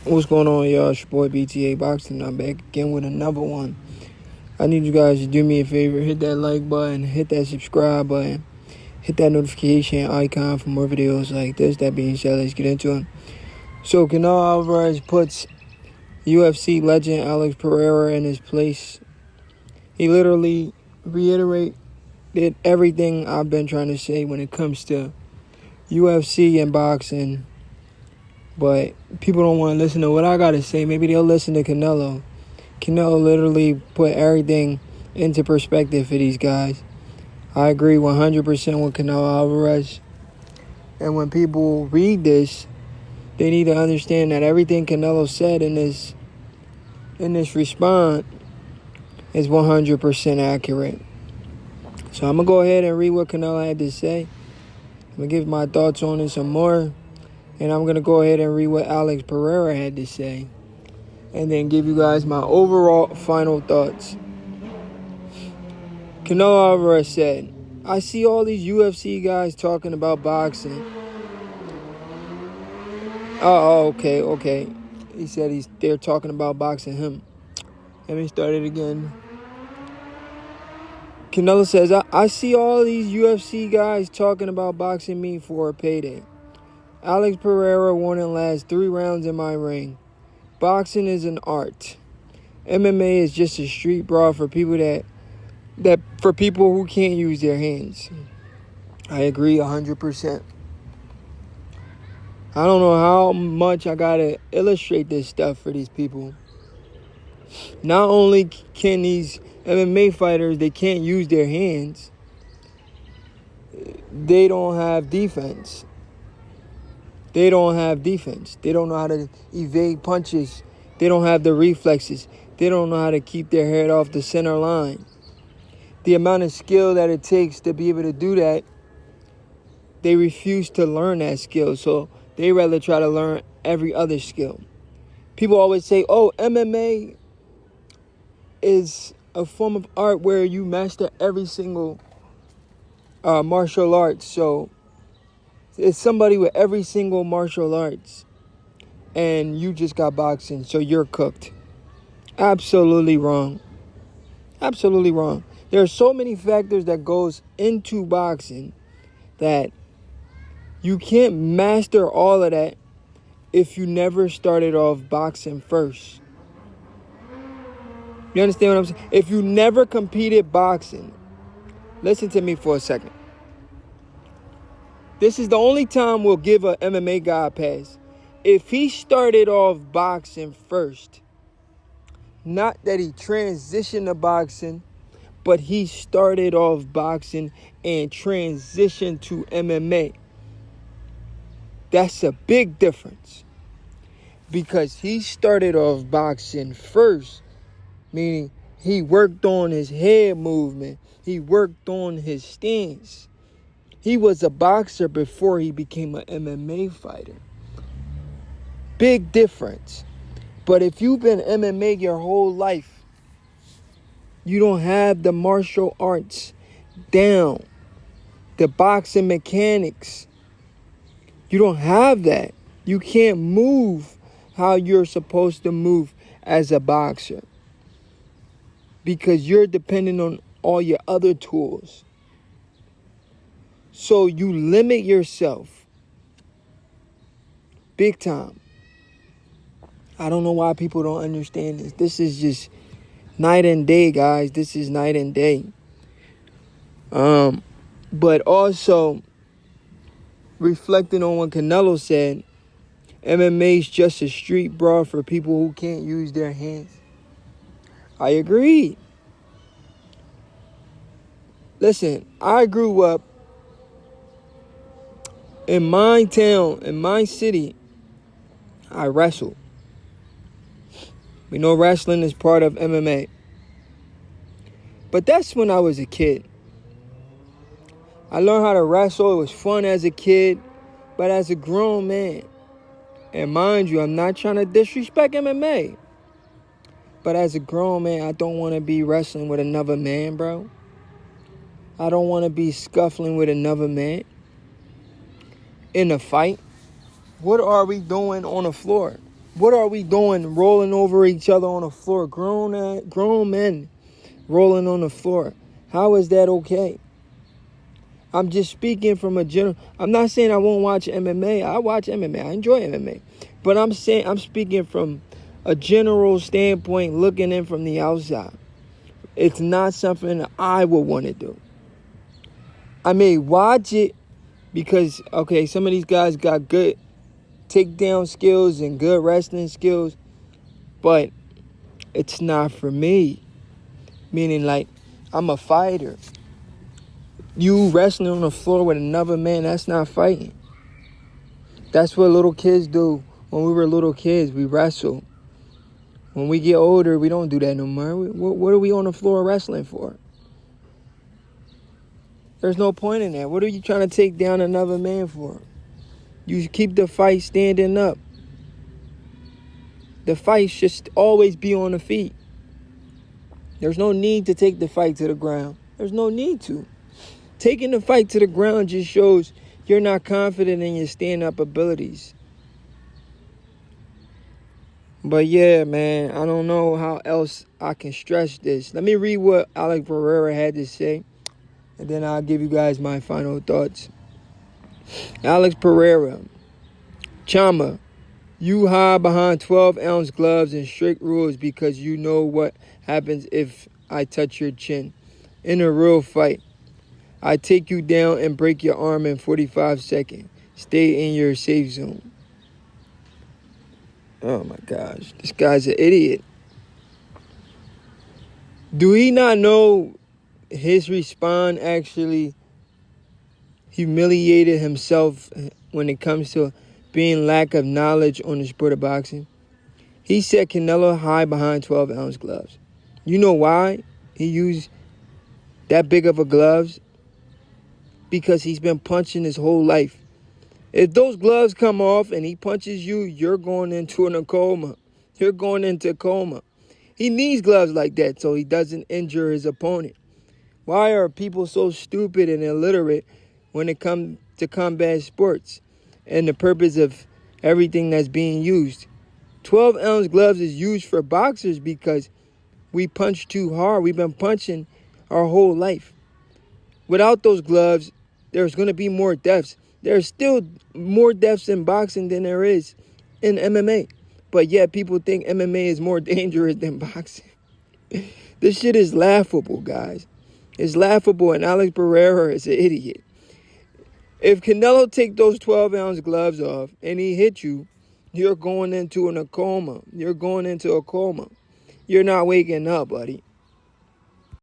What's going on, y'all? It's your boy BTA Boxing. I'm back again with another one. I need you guys to do me a favor. Hit that like button. Hit that subscribe button. Hit that notification icon for more videos like this. That being said, let's get into it. So, Canelo Alvarez puts UFC legend Alex Pereira in his place. He literally reiterated everything I've been trying to say when it comes to UFC and boxing. But people don't want to listen to what I got to say. Maybe they'll listen to Canelo. Canelo literally put everything into perspective for these guys. I agree 100% with Canelo Alvarez. And when people read this, they need to understand that everything Canelo said in this response is 100% accurate. So I'm going to go ahead and read what Canelo had to say. I'm going to give my thoughts on it some more. And I'm going to go ahead and read what Alex Pereira had to say. And then give you guys my overall final thoughts. Canelo Alvarez said, I see all these UFC guys talking about boxing. Okay. He said they're talking about boxing him. Let me start it again. Canelo says, I see all these UFC guys talking about boxing me for a payday. Alex Pereira won in last 3 rounds in my ring. Boxing is an art. MMA is just a street brawl for people for people who can't use their hands. I agree 100%. I don't know how much I gotta illustrate this stuff for these people. Not only can these MMA fighters, they can't use their hands, they don't have defense. They don't know how to evade punches. They don't have the reflexes. They don't know how to keep their head off the center line. The amount of skill that it takes to be able to do that, they refuse to learn that skill. So they rather try to learn every other skill. People always say, MMA is a form of art where you master every single martial arts. So it's somebody with every single martial arts, and you just got boxing, so you're cooked. Absolutely wrong. Absolutely wrong. There are so many factors that goes into boxing that you can't master all of that if you never started off boxing first. You understand what I'm saying? If you never competed boxing, listen to me for a second. This is the only time we'll give a MMA guy a pass. If he started off boxing first, not that he transitioned to boxing, but he started off boxing and transitioned to MMA. That's a big difference. Because he started off boxing first, meaning he worked on his head movement. He worked on his stance. He was a boxer before he became an MMA fighter. Big difference. But if you've been MMA your whole life, you don't have the martial arts down, the boxing mechanics. You don't have that. You can't move how you're supposed to move as a boxer because you're dependent on all your other tools. So you limit yourself big time. I don't know why people don't understand this. This is just night and day, guys. This is night and day. But also, reflecting on what Canelo said, MMA is just a street brawl for people who can't use their hands. I agree. Listen, I grew up in my town, in my city. I wrestled. We know wrestling is part of MMA. But that's when I was a kid. I learned how to wrestle. It was fun as a kid. But as a grown man, and mind you, I'm not trying to disrespect MMA. But as a grown man, I don't want to be wrestling with another man, bro. I don't want to be scuffling with another man in a fight. What are we doing on the floor? What are we doing? Rolling over each other on the floor. Grown men rolling on the floor. How is that okay? I'm just speaking from a general. I'm not saying I won't watch MMA. I watch MMA. I enjoy MMA. But I'm speaking from a general standpoint, looking in from the outside. It's not something that I would want to do. I may watch it because, okay, some of these guys got good takedown skills and good wrestling skills, but it's not for me. Meaning, like, I'm a fighter. You wrestling on the floor with another man, that's not fighting. That's what little kids do. When we were little kids, we wrestle. When we get older, we don't do that no more. What are we on the floor wrestling for? There's no point in that. What are you trying to take down another man for? You keep the fight standing up. The fight should always be on the feet. There's no need to take the fight to the ground. There's no need to. Taking the fight to the ground just shows you're not confident in your stand-up abilities. But yeah, man, I don't know how else I can stress this. Let me read what Alex Pereira had to say, and then I'll give you guys my final thoughts. Alex Pereira, Chama, you hide behind 12-ounce gloves and strict rules because you know what happens if I touch your chin. In a real fight, I take you down and break your arm in 45 seconds. Stay in your safe zone. Oh my gosh, this guy's an idiot. Do he not know his response actually humiliated himself when it comes to being lack of knowledge on the sport of boxing? He said Canelo hide behind 12-ounce gloves. You know why he used that big of a gloves? Because he's been punching his whole life. If those gloves come off and he punches you, you're going into a coma. You're going into a coma. He needs gloves like that so he doesn't injure his opponent. Why are people so stupid and illiterate when it comes to combat sports and the purpose of everything that's being used? 12-ounce gloves is used for boxers because we punch too hard. We've been punching our whole life. Without those gloves, there's going to be more deaths. There's still more deaths in boxing than there is in MMA. But yet people think MMA is more dangerous than boxing. This shit is laughable, guys. It's laughable, and Alex Pereira is an idiot. If Canelo take those 12-ounce gloves off and he hit you, you're going into a coma. You're going into a coma. You're not waking up, buddy.